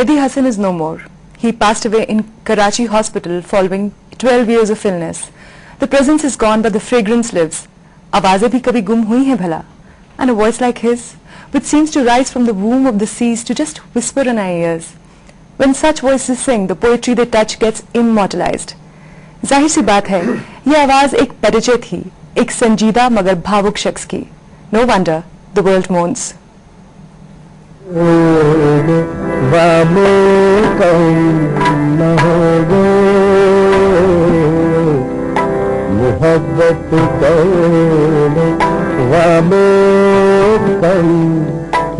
Mehdi Hasan is no more. He passed away in Karachi hospital following 12 years of illness. The presence is gone, but the fragrance lives. आवाजें भी कभी गुम हुई हैं भला. And a voice like his, which seems to rise from the womb of the seas to just whisper in our ears. When such voices sing, the poetry they touch gets immortalized. जाहिर सी बात है, ये आवाज एक परिचय थी, एक संजीदा मगर भावुक शख्स की. No wonder the world mourns. मोहब्बत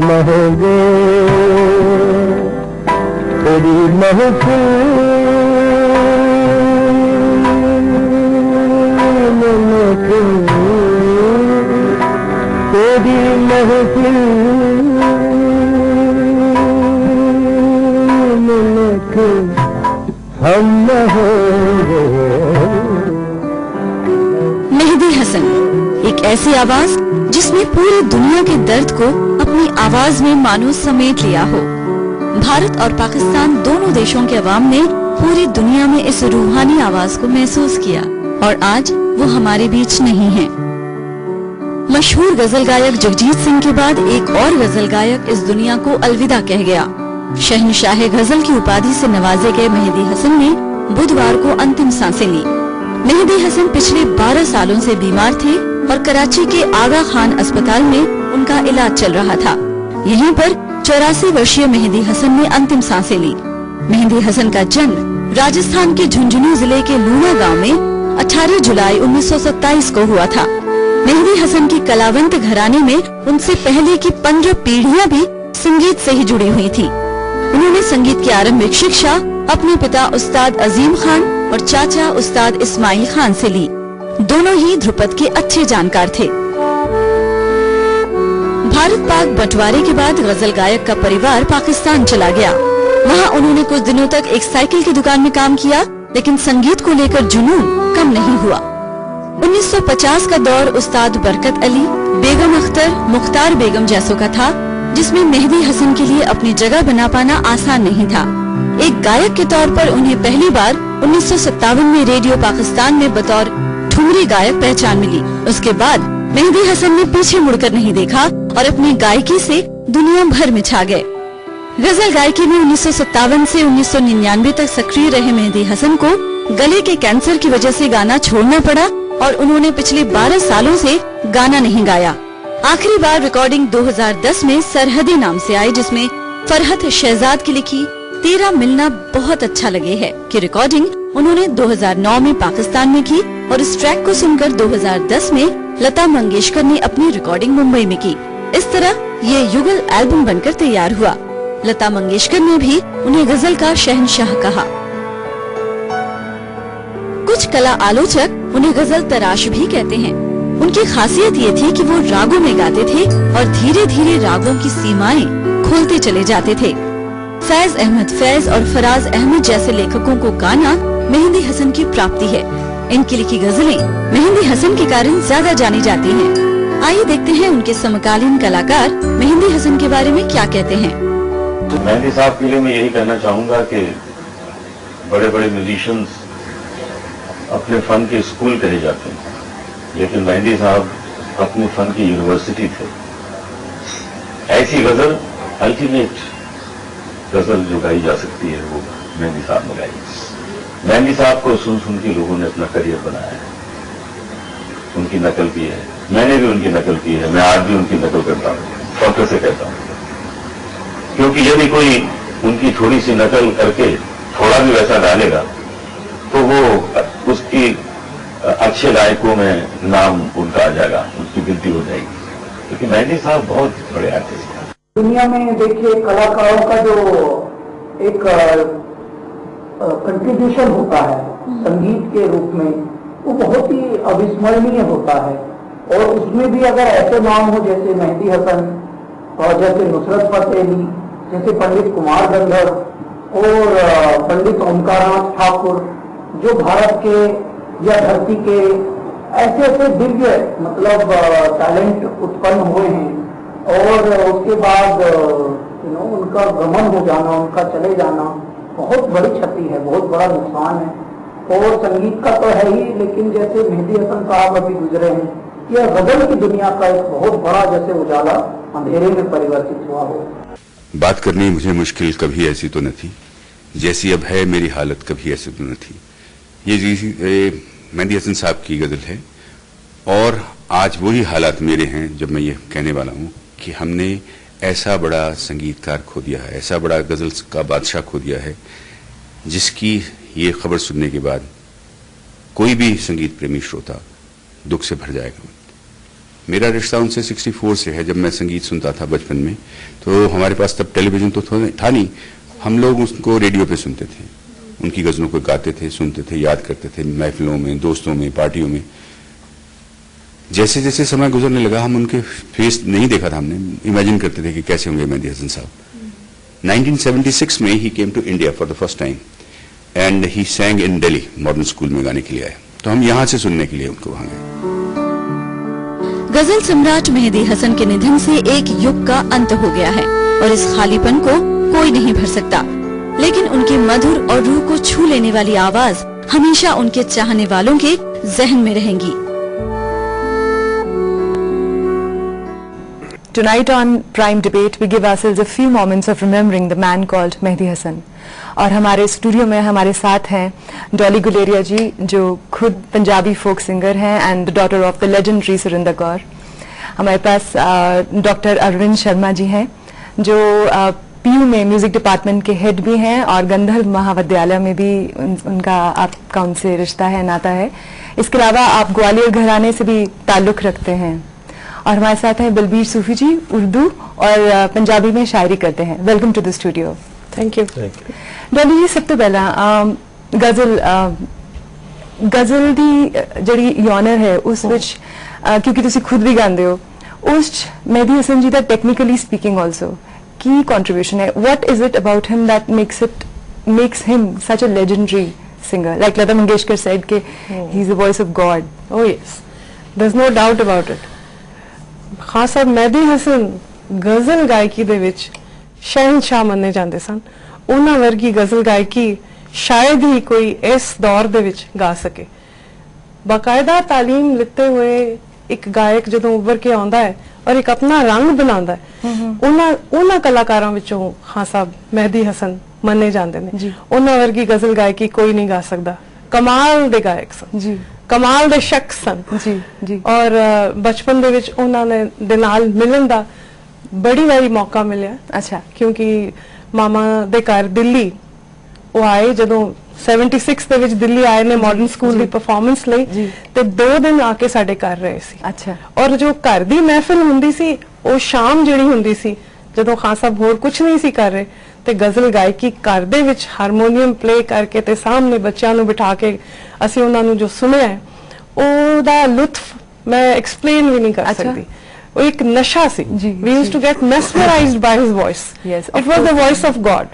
महोगे तेरी महफिल तेरी महफिल हम होंगे. मेहदी हसन एक ऐसी आवाज जिसने पूरी दुनिया के दर्द को अपनी आवाज में मानो समेट लिया हो. भारत और पाकिस्तान दोनों देशों के अवाम ने पूरी दुनिया में इस रूहानी आवाज को महसूस किया और आज वो हमारे बीच नहीं है. मशहूर गजल गायक जगजीत सिंह के बाद एक और गजल गायक इस दुनिया को अलविदा कह गया. शहनशाह गजल की उपाधि से नवाजे गए मेहदी हसन ने बुधवार को अंतिम सांसें ली. मेहदी हसन पिछले 12 सालों से बीमार थे और कराची के आगा खान अस्पताल में उनका इलाज चल रहा था. यहीं पर 84 वर्षीय मेहदी हसन ने अंतिम सांसें ली. मेहदी हसन का जन्म राजस्थान के झुंझुनू जिले के लूना गांव में 18 जुलाई 1927 को हुआ था. मेहदी हसन की कलावंत घराने में उनसे पहले की 15 पीढ़ियां भी संगीत से ही जुड़ी हुई थी. उन्होंने संगीत की आरंभिक शिक्षा अपने पिता उस्ताद अजीम खान और चाचा उस्ताद इस्माइल खान से ली. दोनों ही ध्रुपद के अच्छे जानकार थे. भारत पाक बंटवारे के बाद गजल गायक का परिवार पाकिस्तान चला गया. वहां उन्होंने कुछ दिनों तक एक साइकिल की दुकान में काम किया, लेकिन संगीत को लेकर जुनून कम नहीं हुआ. 1950 का दौर उस्ताद बरकत अली, बेगम अख्तर, मुख्तार बेगम जैसों का था, जिसमें मेहदी हसन के लिए अपनी जगह बना पाना आसान नहीं था. एक गायक के तौर पर उन्हें पहली बार 1957 में रेडियो पाकिस्तान में बतौर ठुमरी गायक पहचान मिली. उसके बाद मेहदी हसन ने पीछे मुड़कर नहीं देखा और अपनी गायकी से दुनिया भर में छा गए. गजल गायकी में 1957 से 1999 तक सक्रिय रहे मेहदी हसन को गले के कैंसर की वजह से गाना छोड़ना पड़ा और उन्होंने पिछले 12 सालों से गाना नहीं गाया. आखिरी बार रिकॉर्डिंग 2010 में सरहदी नाम से आई, जिसमें फरहत शहजाद की लिखी तेरा मिलना बहुत अच्छा लगे है की रिकॉर्डिंग उन्होंने 2009 में पाकिस्तान में की और इस ट्रैक को सुनकर 2010 में लता मंगेशकर ने अपनी रिकॉर्डिंग मुंबई में की. इस तरह ये युगल एल्बम बनकर तैयार हुआ. लता मंगेशकर ने भी उन्हें गजल का शहंशाह कहा. कुछ कला आलोचक उन्हें गजल तराश भी कहते हैं. उनकी खासियत ये थी कि वो रागों में गाते थे और धीरे धीरे रागों की सीमाएं खोलते चले जाते थे. फैज अहमद फैज और फराज अहमद जैसे लेखकों को गाना मेहदी हसन की प्राप्ति है. इनकी लिखी गजलें मेहदी हसन के कारण ज्यादा जानी जाती हैं. आइए देखते हैं उनके समकालीन कलाकार मेहदी हसन के बारे में क्या कहते हैं. तो मेहदी साहब के लिए मैं यही कहना चाहूंगा कि बड़े बड़े म्यूजिशियंस अपने फन के स्कूल कहे जाते हैं, लेकिन मेहदी साहब अपने फन की यूनिवर्सिटी थे. ऐसी गजल अल्टीमेट गजल जो गाई जा सकती है वो मेहदी साहब ने गाई. मेहदी साहब को सुन सुन के लोगों ने अपना करियर बनाया है, उनकी नकल की है. मैंने भी उनकी नकल की है. मैं आज भी उनकी नकल करता हूँ, फख्र से कहता हूँ, क्योंकि यदि कोई उनकी थोड़ी सी नकल करके थोड़ा भी वैसा डालेगा तो वो उसकी अच्छे गायकों में नाम उनका आ जाएगा, उसकी गिनती हो जाएगी. क्योंकि मेहदी साहब बहुत बड़े आर्टिस्ट हैं. दुनिया में देखिए कलाकारों का जो एक कंट्रीब्यूशन होता है संगीत के रूप में, वो बहुत ही अविस्मरणीय होता है. और उसमें भी अगर ऐसे नाम हो जैसे मेहदी हसन और जैसे नुसरत फतेह अली, जैसे पंडित कुमार गंधर्व और पंडित ओमकारनाथ ठाकुर, जो भारत के या धरती के ऐसे ऐसे दिव्य मतलब टैलेंट उत्पन्न हुए हैं. और उसके बाद उनका गमन हो जाना, उनका चले जाना बहुत बड़ी क्षति है, बहुत बड़ा नुकसान है। और संगीत का तो है ही, लेकिन जैसे मेहदी हसन साहब अभी गुजरे हैं, यह गजल की दुनिया का एक बहुत बड़ा जैसे उजाला अंधेरे में परिवर्तित हुआ हो। बात करनी मुझे मुश्किल कभी ऐसी तो न थी, जैसी अब है मेरी हालत कभी ऐसी तो न थी। ये मेहदी हसन साहब की गजल है और आज वही हालात मेरे हैं जब मैं ये कहने वाला हूँ कि हमने ऐसा बड़ा संगीतकार खो दिया है, ऐसा बड़ा गजल का बादशाह खो दिया है, जिसकी ये खबर सुनने के बाद कोई भी संगीत प्रेमी श्रोता दुख से भर जाएगा। मेरा रिश्ता उनसे 64 से है। जब मैं संगीत सुनता था बचपन में तो हमारे पास तब टेलीविजन तो था नहीं, हम लोग उसको रेडियो पे सुनते थे, उनकी गजलों को गाते थे, सुनते थे, याद करते थे, महफिलों में, दोस्तों में, पार्टियों में। जैसे जैसे समय गुजरने लगा हम उनके फेस नहीं देखा था, हमने इमेजिन करते थे कि कैसे होंगे मेहदी हसन साहब। 1976 में he came to India for the first time and he sang in Delhi, modern school में गाने के लिए आए, तो हम यहां से सुनने के लिए उनको वहां गए। गजल सम्राट मेहदी हसन के निधन से एक युग का अंत हो गया है और इस खालीपन को कोई नहीं भर सकता, लेकिन उनकी मधुर और रूह को छू लेने वाली आवाज हमेशा उनके चाहने वालों के जहन में रहेंगी। Tonight on Prime Debate, we give ourselves a few moments of remembering the man called Mehdi Hasan. और हमारे स्टूडियो में हमारे साथ हैं डॉली गुलेरिया जी, जो खुद पंजाबी फोक सिंगर हैं and the daughter of the legendary Surinder Kaur. हमारे पास डॉक्टर अरविंद शर्मा जी हैं, जो पीयू में म्यूजिक डिपार्टमेंट के हेड भी हैं और गंधर्व महाविद्यालय में भी उनका आपका उनसे रिश्ता है, नाता है। इसके अलावा आप ग्वालियर घराने से भी ताल्लुक रखते हैं। और हमारे साथ हैं बलबीर सूफी जी, उर्दू और पंजाबी में शायरी करते हैं। Welcome to the studio. Thank you. Dolly ji, सब तो पहला गजल ਦੀ ਜਿਹੜੀ ਯੋਨਰ ਹੈ ਉਸ ਵਿੱਚ ਕਿਉਂਕਿ ਤੁਸੀਂ ਖੁਦ ਵੀ ਗਾਉਂਦੇ ਹੋ, ਉਸ ਮਹਿਦੀ ਹਸਨ ਜੀ ਦਾ ਟੈਕਨੀਕਲੀ ਸਪੀਕਿੰਗ ਆਲਸੋ ਕੀ ਕੰਟਰੀਬਿਊਸ਼ਨ ਹੈ? What is it about him that makes him such a legendary singer? Like Lata Mangeshkar said कि he is the voice of God. Oh yes, there's no doubt about it. Khan Sahib Mehdi Hasan ਗਜ਼ਲ ਗਾਇਕੀ ਦੇ ਵਿੱਚ ਸ਼ਹਿਨशाह ਮੰਨੇ ਜਾਂਦੇ ਸਨ। ਉਹਨਾਂ ਵਰਗੀ ਗਜ਼ਲ ਗਾਇਕੀ शायद ही कोई इस दौर ਦੇ ਵਿੱਚ ਗਾ ਸਕੇ। ਬਾਕਾਇਦਾ ਤਾਲੀਮ ਲਿੱਤੇ ਹੋਏ ਇੱਕ ਗਾਇਕ ਜਦੋਂ ਉੱਭਰ ਕੇ ਆਉਂਦਾ ਹੈ ਔਰ ਇੱਕ ਆਪਣਾ ਰੰਗ ਬਣਾਉਂਦਾ ਹੈ, ਉਹਨਾਂ ਕਲਾਕਾਰਾਂ ਵਿੱਚੋਂ ਖਾਨ ਸਾਹਿਬ ਮਹਿਦੀ ਹਸਨ ਮੰਨੇ ਜਾਂਦੇ ਨੇ। ਉਹਨਾਂ ਵਰਗੀ ਗਜ਼ਲ ਗਾਇਕੀ ਕੋਈ ਨਹੀਂ ਗਾ ਸਕਦਾ। ਕਮਾਲ ਦੇ ਗਾਇਕ ਸਨ ਜੀ, ਕਮਾਲ ਦੇ ਸ਼ਖਸ ਸਨ ਜੀ ਜੀ। ਔਰ ਬਚਪਨ ਦੇ ਵਿੱਚ ਉਹਨਾਂ ਦੇ ਨਾਲ ਮਿਲਣ ਦਾ ਬੜੀ ਵਾਰੀ ਮੌਕਾ ਮਿਲਿਆ। ਅੱਛਾ, ਕਿਉਂਕਿ ਮਾਮਾ ਦੇ ਘਰ ਦਿੱਲੀ ਉਹ ਆਏ ਜਦੋਂ 76 ਦੇ ਵਿੱਚ ਦਿੱਲੀ ਆਏ ਨੇ ਮਾਡਰਨ ਸਕੂਲ ਦੀ ਪਰਫਾਰਮੈਂਸ ਲਈ, ਤੇ 2 ਦਿਨ ਆ ਕੇ ਸਾਡੇ ਘਰ ਰਹੇ ਸੀ। ਅੱਛਾ। ਔਰ ਜੋ ਘਰ ਦੀ ਮਹਿਫਿਲ ਹੁੰਦੀ ਸੀ, ਉਹ ਸ਼ਾਮ ਜਿਹੜੀ ਹੁੰਦੀ ਸੀ ਜਦੋਂ ਖਾਨ ਸਾਹਿਬ ਹੋਰ ਕੁਝ ਨਹੀਂ ਸੀ ਕਰ ਰਹੇ ਤੇ ਗਜ਼ਲ ਗਾਇਕੀ ਘਰ ਦੇ ਵਿੱਚ ਹਾਰਮੋਨੀਅਮ ਪਲੇ ਕਰਕੇ ਤੇ ਸਾਹਮਣੇ ਬੱਚਿਆਂ ਨੂੰ ਬਿਠਾ ਕੇ ਅਸੀਂ ਉਹਨਾਂ ਨੂੰ ਜੋ ਸੁਣਿਆ, ਉਹਦਾ ਲੁਤਫ ਮੈਂ ਐਕਸਪਲੇਨ ਵੀ ਨਹੀਂ ਕਰ ਸਕਦੀ। ਉਹ ਇੱਕ ਨਸ਼ਾ ਸੀ। We used to get mesmerized by his voice. It was the voice of God.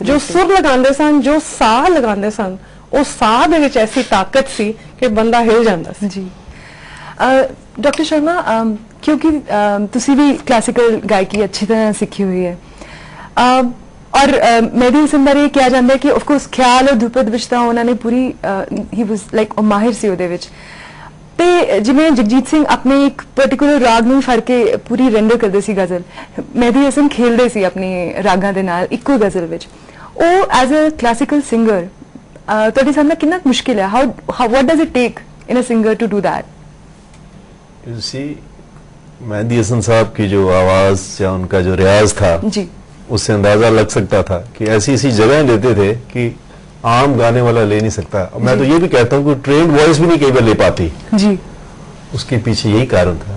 जो सुर लगाते सन, जो साह लगाते सन, वो साह दे विच ऐसी ताकत सी कि बंदा हिल जाता सी। जी डॉक्टर शर्मा, क्योंकि तुसी भी क्लासिकल गायकी अच्छी तरह सीखी हुई है और मेहदी हसन बारे किया जाता है कि ऑफ कोर्स ख्याल और धुपद विच तां उन्होंने पूरी ही वाज लाइक माहिर सी ਉਹਦੇ ਵਿੱਚ। ਤੇ ਜਿਵੇਂ ਜਗਜੀਤ ਸਿੰਘ ਆਪਣੇ ਇੱਕ ਪਾਰਟਿਕੂਲਰ ਰਾਗ ਨੂੰ ਫੜ ਕੇ ਪੂਰੀ ਰੈਂਡਰ ਕਰਦੇ ਸੀ ਗਜ਼ਲ, ਮਹਿਦੀ ਹਸਨ ਖੇਲਦੇ ਸੀ ਆਪਣੇ ਰਾਗਾਂ ਦੇ ਨਾਲ ਇੱਕੋ ਗਜ਼ਲ ਵਿੱਚ। ਉਹ ਐਜ਼ ਅ ਕਲਾਸਿਕਲ ਸਿੰਗਰ ਤੁਹਾਡੇ ਸਾਹਮਣੇ ਕਿੰਨਾ ਮੁਸ਼ਕਿਲ ਹੈ? What does it take in a singer to do that? You see, Mehdi Hasan साहब की जो आवाज या उनका जो रियाज था जी, उससे अंदाजा लग सकता था कि ऐसी ऐसी जगह लेते थे कि आम गाने वाला ले नहीं सकता। मैं तो ये भी कहता हूँ कि ट्रेंड वॉइस भी नहीं कई बार ले पाती जी। उसके पीछे यही कारण था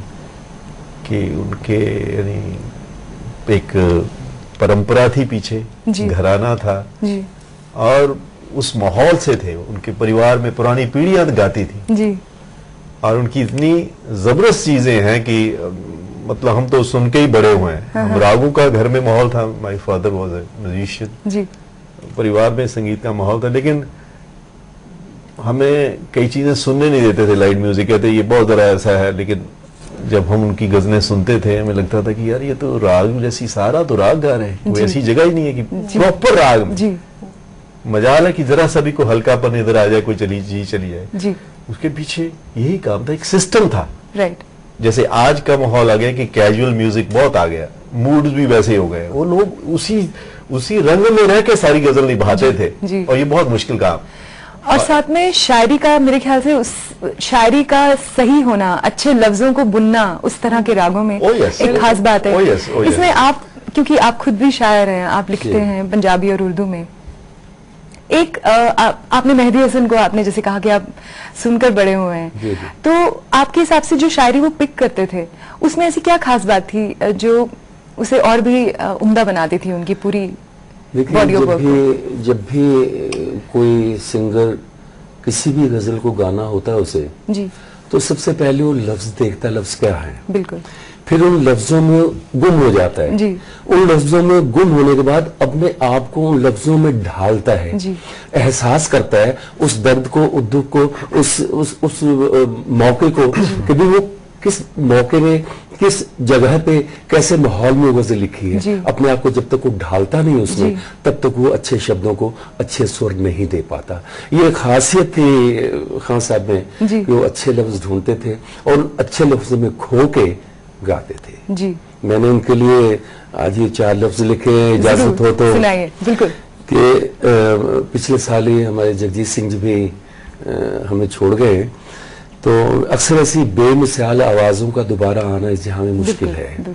कि उनके यानी एक परंपरा थी पीछे, घराना था जी, और उस माहौल से थे। उनके परिवार में पुरानी पीढ़ियां गाती थी जी, और उनकी इतनी जबरदस्त चीजें हैं कि मतलब हम तो सुन के ही बड़े हुए हैं। हम रागों का घर में माहौल था। My father was a musician जी, परिवार में संगीत का माहौल था, लेकिन हमें कई चीजें सुनने नहीं देते थे। लाइट म्यूजिक कहते ये बहुत जरा ऐसा है, लेकिन जब हम उनकी गजलें सुनते थे हमें लगता था कि यार ये तो राग जैसी, सारा तो राग गा रहे हैं, कोई ऐसी जगह ही नहीं है कि प्रॉपर राग में। जी मजाल है कि जरा सा भी को हल्कापन इधर आ जाए, कोई चली जाए जी। उसके पीछे यही काम था, एक सिस्टम था। राइट। जैसे आज का माहौल आ गया कि कैजुअल म्यूजिक बहुत आ गया, मूड्स भी वैसे हो गए, वो लोग उसी रंग में रह के सारी गजल निभाते थे और ये बहुत मुश्किल काम। और साथ में शायरी का, मेरे ख्याल से उस शायरी का सही होना, अच्छे लफ्जों को बुनना उस तरह के रागों में एक खास बात है। इसमें आप, क्योंकि आप खुद भी शायर हैं, आप लिखते हैं पंजाबी और उर्दू में। एक आपने मेहदी हसन को, आपने जैसे कहा कि आप सुनकर बड़े हुए हैं, तो आपके हिसाब से जो शायरी वो पिक करते थे उसमें ऐसी क्या खास बात थी जो उसे और भी उम्दा बनाती थी उनकी पूरी बॉडी ऑफ वर्क? जब भी कोई सिंगर किसी भी गजल को गाना होता है उसे जी, तो सबसे पहले वो लफ्ज देखता है, लफ्ज क्या है, बिल्कुल, फिर उन लफ्जों में गुम हो जाता है जी। उन लफ्जों में गुम होने के बाद अपने आप को उन लफ्जों में ढालता है जी। एहसास करता है उस दर्द को, उस दुख को, उस मौके को कि भी वो किस मौके में, किस जगह पे, कैसे माहौल में गजल लिखी है। अपने आप को जब तक वो ढालता नहीं उसमें, तब तक वो अच्छे शब्दों को अच्छे स्वर नहीं दे पाता। ये खासियत थी खान साहब में कि वो अच्छे लफ्ज ढूंढते थे और अच्छे लफ्ज में खो के गाते थे जी। मैंने उनके लिए आज ये 4 लफ्ज लिखे हैं, इजाजत हो तो सुनाइए। बिल्कुल। कि पिछले साल ही हमारे जगजीत सिंह जी भी हमें छोड़ गए, तो अक्सर ऐसी बेमिसाल आवाजों का दोबारा आना इस जहां में मुश्किल है।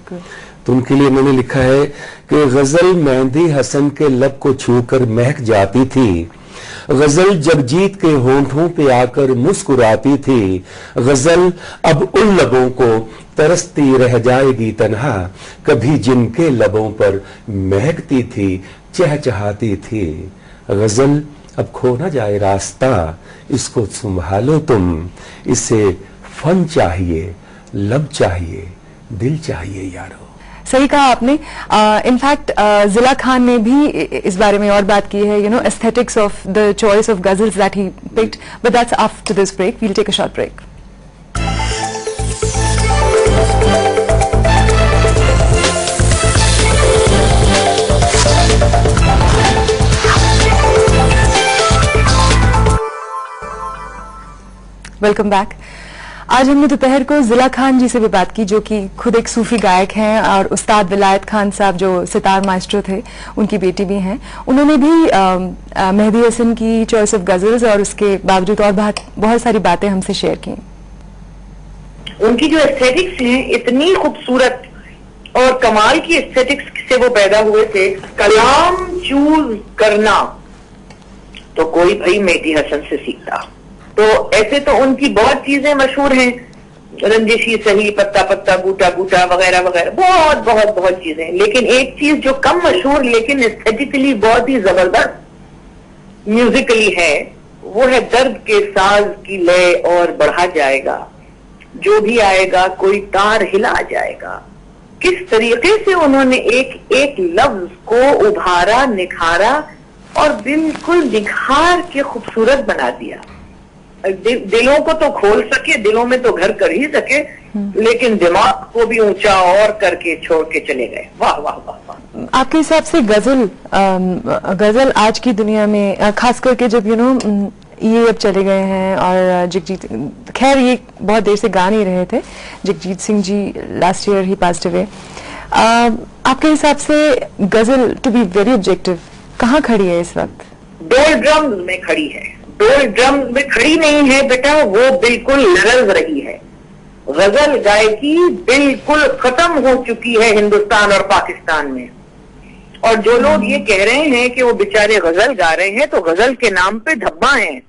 तो उनके लिए मैंने लिखा है कि गजल मेहंदी हसन के लब को छूकर महक जाती थी, गजल जगजीत के होंठों पे आकर मुस्कुराती थी, गजल अब उन लबों को तरसती रह जाएगी तन्हा, कभी जिनके लबों पर महकती थी, चहचहाती थी, गजल अब खो न जाए रास्ता, इसको संभालो तुम, इसे फन चाहिए, लब चाहिए, दिल चाहिए यारो। सही कहा आपने। इनफैक्ट जिला खान ने भी इस बारे में और बात की है, aesthetics of the choice of ghazals that he picked, but that's after this break. We'll take a short break. Welcome back. आज हमने दोपहर को जिला खान जी से भी बात की, जो कि खुद एक सूफी गायक हैं, और उस्ताद विलायत खान साहब जो सितार मास्टर थे, उनकी बेटी भी हैं। उन्होंने भी मेहदी हसन की चॉइस ऑफ गजल्स और उसके बावजूद और बहुत सारी बातें हमसे शेयर की। उनकी जो एस्थेटिक्स हैं इतनी खूबसूरत और कमाल की एस्थेटिक्स से वो पैदा हुए थे। कलाम चूज करना तो कोई भाई मेहदी हसन से सीखता। तो ऐसे तो उनकी बहुत चीजें मशहूर हैं, रंजिशी सही, पत्ता पत्ता, बूटा बूटा वगैरह वगैरह, बहुत बहुत बहुत चीजें। लेकिन एक चीज जो कम मशहूर लेकिन एस्थेटिकली बहुत ही जबरदस्त म्यूजिकली है, वो है दर्द के साज की लय और बढ़ा जाएगा, जो भी आएगा कोई तार हिला जाएगा। किस तरीके से उन्होंने एक एक लफ्ज को उभारा, निखारा और बिल्कुल निखार के खूबसूरत बना दिया। दिलों को तो खोल सके, दिलों में तो घर कर ही सके, लेकिन दिमाग को भी ऊंचा और करके छोड़ के चले गए। वाह वाह वाह वाह। आपके हिसाब से गजल आज की दुनिया में, खास करके जब ये अब चले गए हैं, और जगजीत, खैर ये बहुत देर से गा नहीं रहे थे, जगजीत सिंह जी लास्ट ईयर ही पास्ड अवे, आपके हिसाब से गजल, टू बी वेरी ऑब्जेक्टिव, कहाँ खड़ी है इस वक्त? डोल ड्रम्स में खड़ी है। डोल ड्रम्स में खड़ी नहीं है बेटा, वो बिल्कुल लरज रही है। गजल गायकी बिल्कुल खत्म हो चुकी है हिंदुस्तान और पाकिस्तान में। और जो लोग ये कह रहे हैं कि वो बेचारे गजल गा रहे हैं, तो गजल के नाम पे धब्बा हैं।